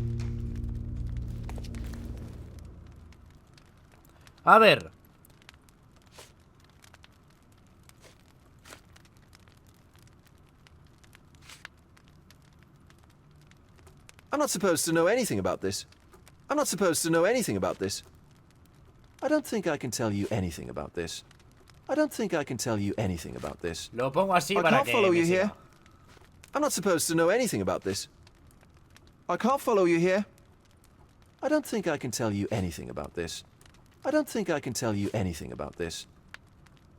S1: A ver.
S6: I'm not supposed to know anything about this. I'm not supposed to know anything about this. I don't think I can tell you anything about this. I don't think I can tell you anything about this.
S1: Lo pongo así
S6: I
S1: para
S6: can't
S1: que
S6: follow
S1: me
S6: you
S1: siga.
S6: here. I'm not supposed to know anything about this. I can't follow you here. I don't think I can tell you anything about this. I don't think I can tell you anything about this.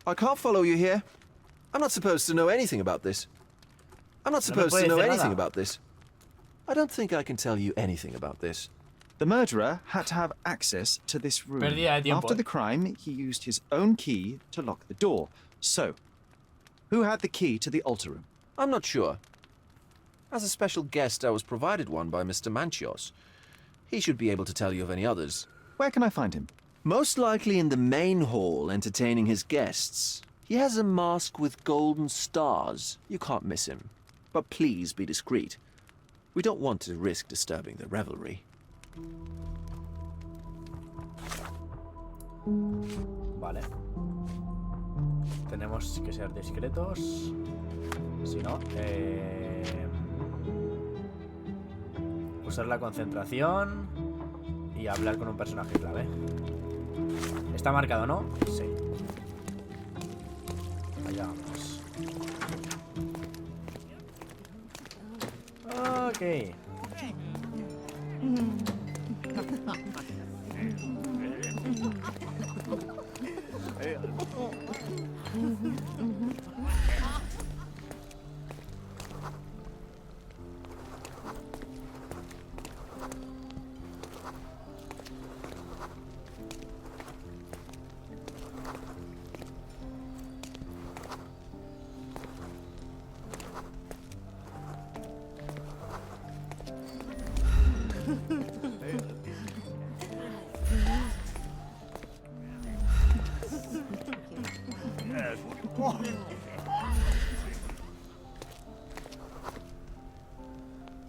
S6: I can't follow you here. I'm not supposed to know anything about this. I'm not supposed to know anything about this. I don't think I can tell you anything about this.
S2: The murderer had to have access to this room.
S1: Pérdida de tiempo,
S2: After the crime, he used his own key to lock the door. So, who had the key to the altar room?
S6: I'm not sure. As a special guest, I was provided one by Mr. Manchios. He should be able to tell you of any others.
S2: Where can I find him?
S6: Most likely in the main hall, entertaining his guests. He has a mask with golden stars. You can't miss him. But please be discreet. We don't want to risk disturbing the revelry.
S1: Vale. Tenemos que ser discretos. Si no, usar la concentración y hablar con un personaje clave. Está marcado, ¿no? Sí. Allá vamos. Ok.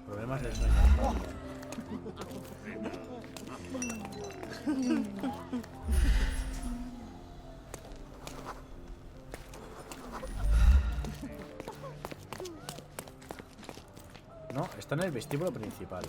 S1: Problemas de sueño. No, está en el vestíbulo principal.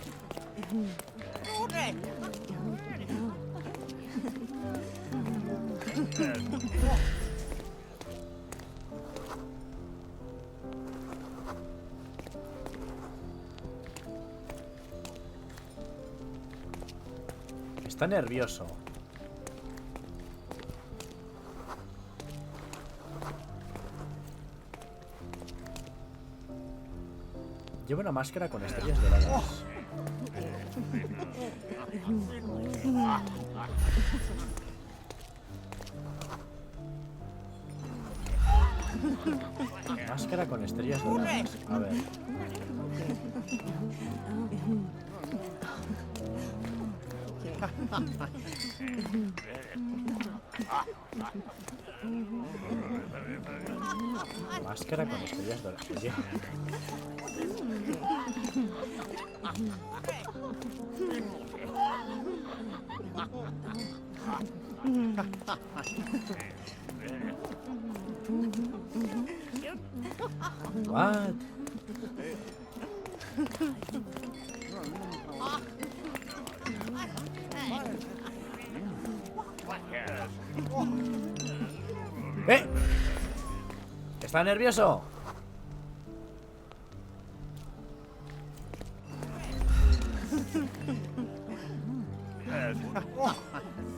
S1: Está nervioso. Lleva una máscara con estrellas doradas. Máscara con estrellas doradas. A ver. Máscara con estrellas doradas. Oye. What? ¡Eh! ¿Está nervioso?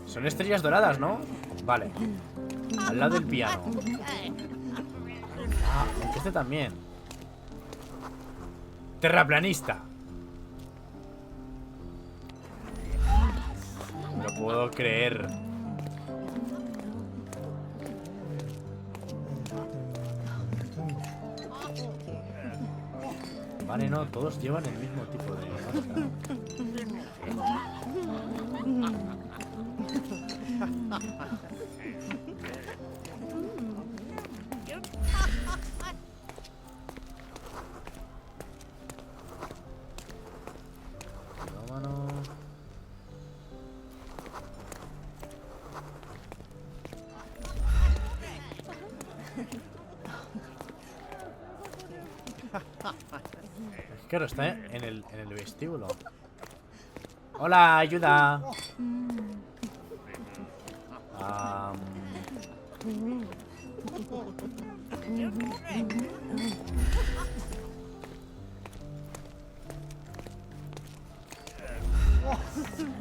S1: Son estrellas doradas, ¿no? Vale. Al lado del piano. Ah, este también. Terraplanista. No lo puedo creer. Vale, no, todos llevan el mismo tipo de máscara. Vámonos. Claro, está en el vestíbulo. Hola, ayuda.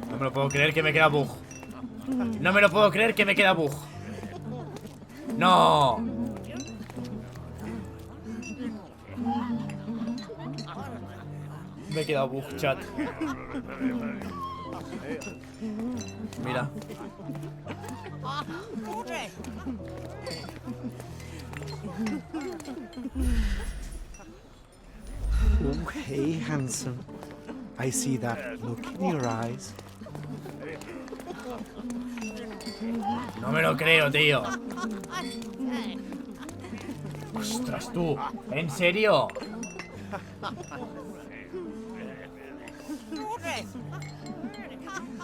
S1: No me lo puedo creer que me queda bug. No me lo puedo creer que me queda bug. No. Me he quedado bug, chat. Mira.
S5: Oh, hey, handsome. I see that look in your eyes.
S1: No me lo creo, tío. Ostras, tú. ¿En serio?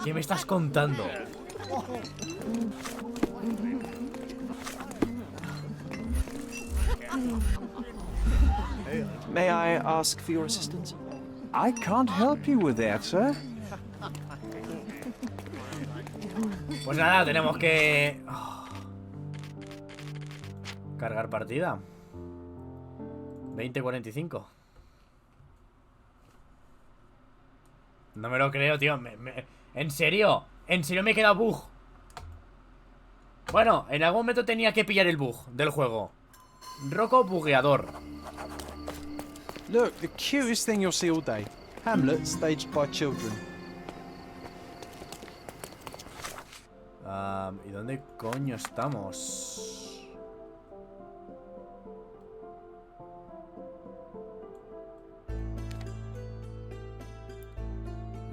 S1: ¿Qué me estás contando?
S2: May I ask for your assistance?
S9: I can't help you with that, sir.
S1: Pues nada, tenemos que... cargar partida. 20:45. No me lo creo, tío. ¿En serio? ¿En serio me he quedado bug? Bueno, en algún momento tenía que pillar el bug del juego. Roco bugueador.
S8: Look, the cutest thing you'll see all day. Hamlet staged by children.
S1: ¿Y dónde coño estamos?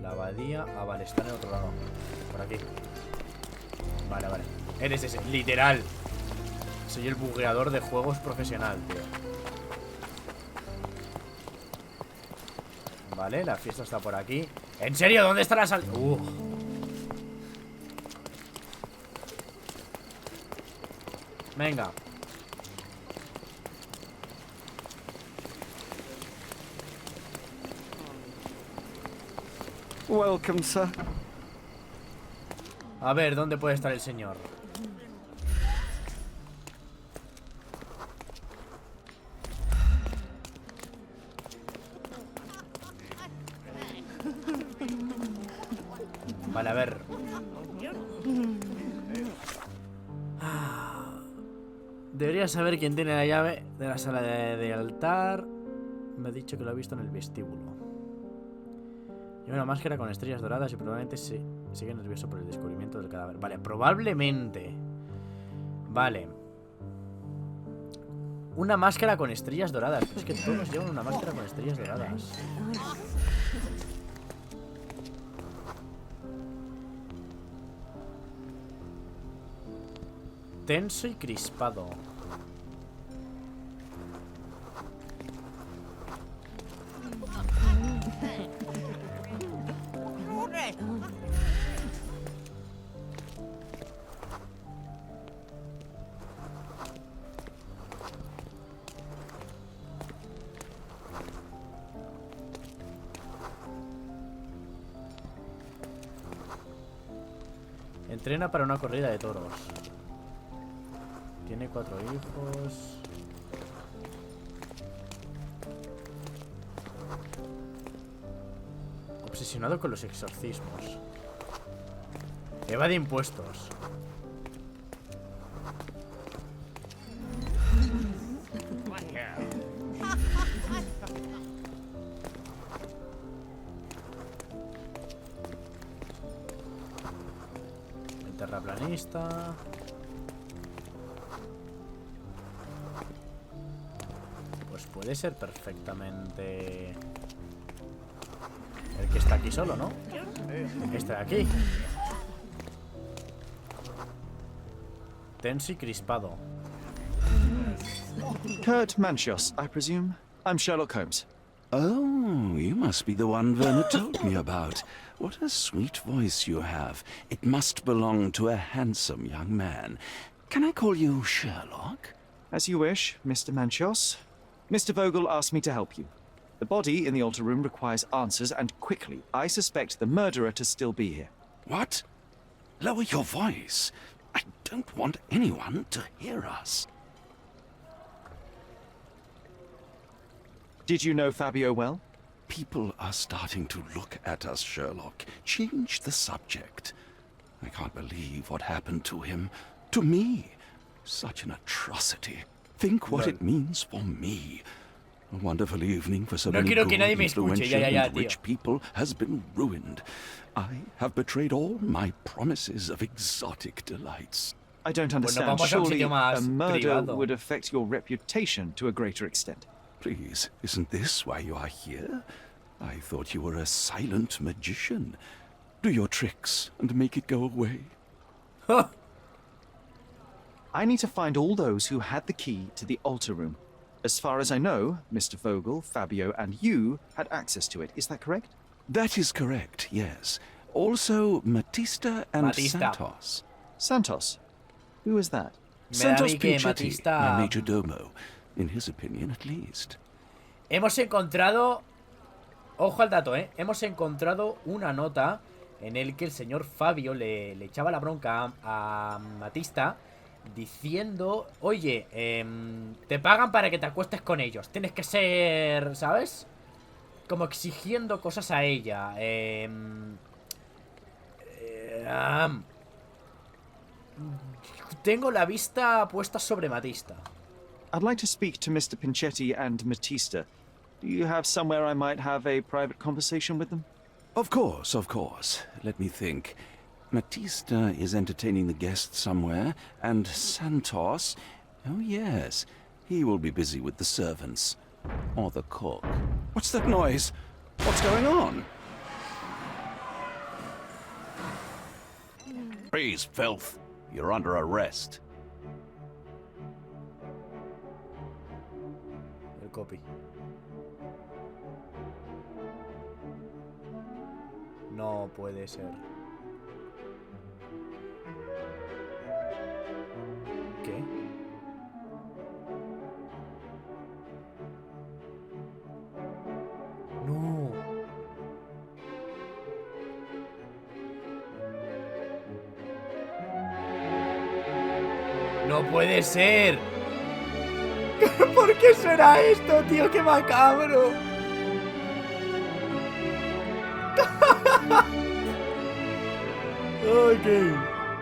S1: La abadía. Ah, vale, está en el otro lado. Por aquí. Vale, vale. Eres ese, literal. Soy el bugueador de juegos profesional, tío. Vale, la fiesta está por aquí. ¿En serio? ¿Dónde está la salida? Venga.
S9: Welcome, sir.
S1: A ver, ¿dónde puede estar el señor? Vale, a ver. Debería saber quién tiene la llave de la sala de altar. Me ha dicho que lo ha visto en el vestíbulo. Lleva una máscara con estrellas doradas y probablemente sigue nervioso por el descubrimiento del cadáver. Vale, probablemente. Vale. Una máscara con estrellas doradas. Es que todos llevan una máscara con estrellas doradas. Tenso y crispado. Entrena para una corrida de toros. Tiene 4 hijos. Obsesionado con los exorcismos. Evade impuestos. El terraplanista. Pues puede ser perfectamente el que está aquí solo, ¿no? Este de aquí. Tenso y crispado.
S2: Kurt Manchios, I presume. I'm Sherlock Holmes.
S11: Oh, you must be the one Werner told me about. What a sweet voice you have. It must belong to a handsome young man. Can I call you Sherlock?
S2: As you wish, Mr. Manchios. Mr. Vogel asked me to help you. The body in the altar room requires answers, and quickly. I suspect the murderer to still be here.
S11: What? Lower your voice. I don't want anyone to hear us.
S2: Did you know Fabio well?
S11: People are starting to look at us, Sherlock. Change the subject. I can't believe what happened to him. To me. Such an atrocity. Think what it means for me. A wonderful evening for so many good, influential and rich people has been ruined. I have betrayed all my promises of exotic delights.
S2: I don't understand. Surely a murder would affect your reputation to a greater extent.
S11: Please, isn't this why you are here? I thought you were a silent magician. Do your tricks and make it go away.
S2: I need to find all those who had the key to the altar room. As far as I know, Mr. Vogel, Fabio, and you had access to it. Is that correct?
S11: That is correct, yes. Also, Matista and Santos.
S2: Santos? Who is that?
S11: Santos Pinchetti, my major domo. In his opinion, at least.
S1: Hemos encontrado... Ojo al dato, ¿eh? Hemos encontrado una nota en el que el señor Fabio le echaba la bronca a Matista diciendo, oye, te pagan para que te acuestes con ellos. Tienes que ser, ¿sabes? Como exigiendo cosas a ella. Tengo la vista puesta sobre Matista.
S2: I'd like to speak to Mr. Pinchetti and Matista. Do you have somewhere I might have a private conversation with them?
S11: Of course, of course. Let me think. Matista is entertaining the guests somewhere, and Santos... Oh, yes. He will be busy with the servants. Or the cook. What's that noise? What's going on? Freeze, filth. You're under arrest.
S1: El copy. No puede ser. ¿Qué? No. No puede ser. ¿Por qué será esto, tío? ¡Qué macabro! Okay.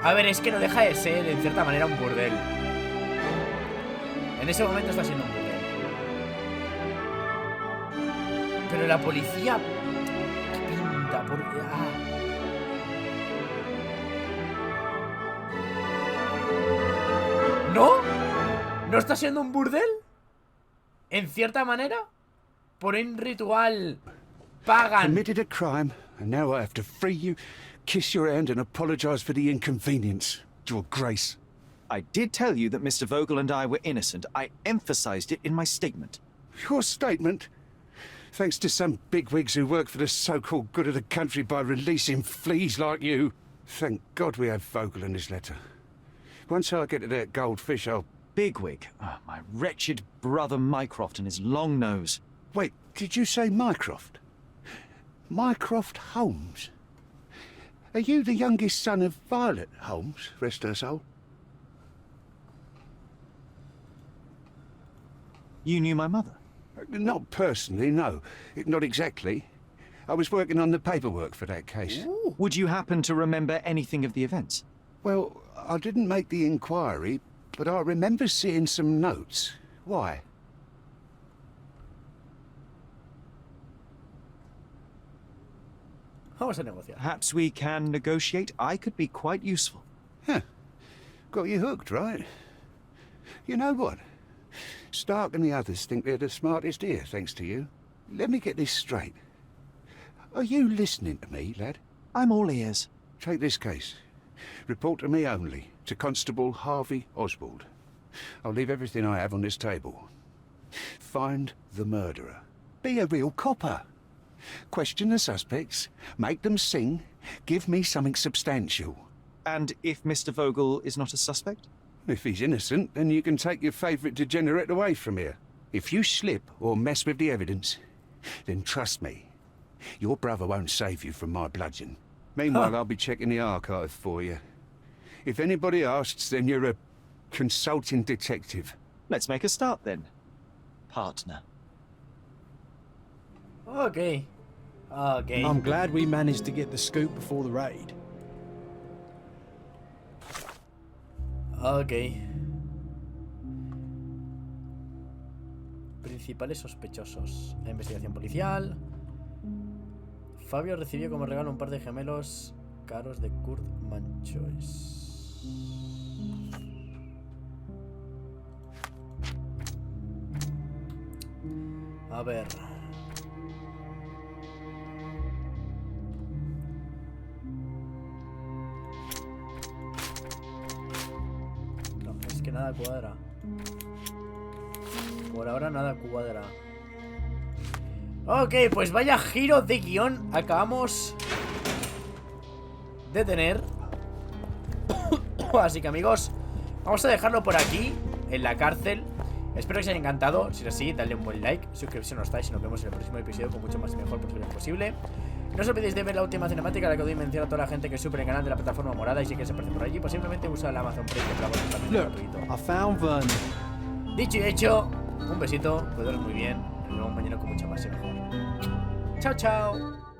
S1: A ver, es que no deja de ser, en cierta manera, un burdel. En ese momento está siendo un burdel. Pero la policía... ¿Qué pinta? ¿Por qué? ¿No? ¿No está siendo un burdel? En cierta manera. Por un ritual pagan.
S11: Committed a crime, and now I have to free you, kiss your hand and apologize for the inconvenience. Your Grace.
S2: I did tell you that Mr. Vogel and I were innocent. I emphasized it in my statement.
S11: Your statement? Thanks to some bigwigs who work for the so-called good of the country by releasing fleas like you. Thank God we have Vogel in his letter. Once I get to that goldfish, I'll...
S2: Bigwig? Oh, my wretched brother Mycroft and his long nose.
S11: Wait, did you say Mycroft? Mycroft Holmes? Are you the youngest son of Violet Holmes, rest her soul?
S2: You knew my mother?
S11: Not personally, no. Not exactly. I was working on the paperwork for that case.
S2: Ooh. Would you happen to remember anything of the events?
S11: Well, I didn't make the inquiry, but I remember seeing some notes. Why?
S1: Vamos a negociar.
S2: Perhaps we can negotiate. I could be quite useful.
S11: Huh. Got you hooked, right? You know what?
S12: Stark and the others think they're the smartest here, thanks to you. Let me get this straight. Are you listening to me, lad?
S2: I'm all ears.
S12: Take this case. Report to me only, to Constable Harvey Oswald. I'll leave everything I have on this table. Find the murderer. Be a real copper. Question the suspects, make them sing, give me something substantial.
S2: And if Mr. Vogel is not a suspect?
S12: If he's innocent, then you can take your favourite degenerate away from here. If you slip or mess with the evidence, then trust me, your brother won't save you from my bludgeon. Meanwhile, I'll be checking the archive for you. If anybody asks, then you're a consulting detective.
S2: Let's make a start then, partner.
S1: Ok. Ok.
S8: I'm glad we managed to get the scoop before the raid.
S1: Ok. Principales sospechosos. La investigación policial. Fabio recibió como regalo un par de gemelos caros de Kurt Manchois. A ver. No, es que nada cuadra. Por ahora nada cuadra. Ok, pues vaya giro de guión acabamos de tener. Así que amigos, vamos a dejarlo por aquí, en la cárcel. Espero que os haya encantado. Si es así, dadle un buen like, suscribirse si no estáis y nos vemos en el próximo episodio con mucho más y mejor posible. No os olvidéis de ver la última cinemática, la que doy mención a toda la gente que sube el canal de la plataforma morada. Y si queréis aparecer por allí, posiblemente usa el Amazon Prime, que es totalmente gratuito.
S8: I found Vernon.
S1: Dicho y hecho, un besito, cuidaros muy bien. Nos vemos mañana con mucha más y mejor. Chao, chao.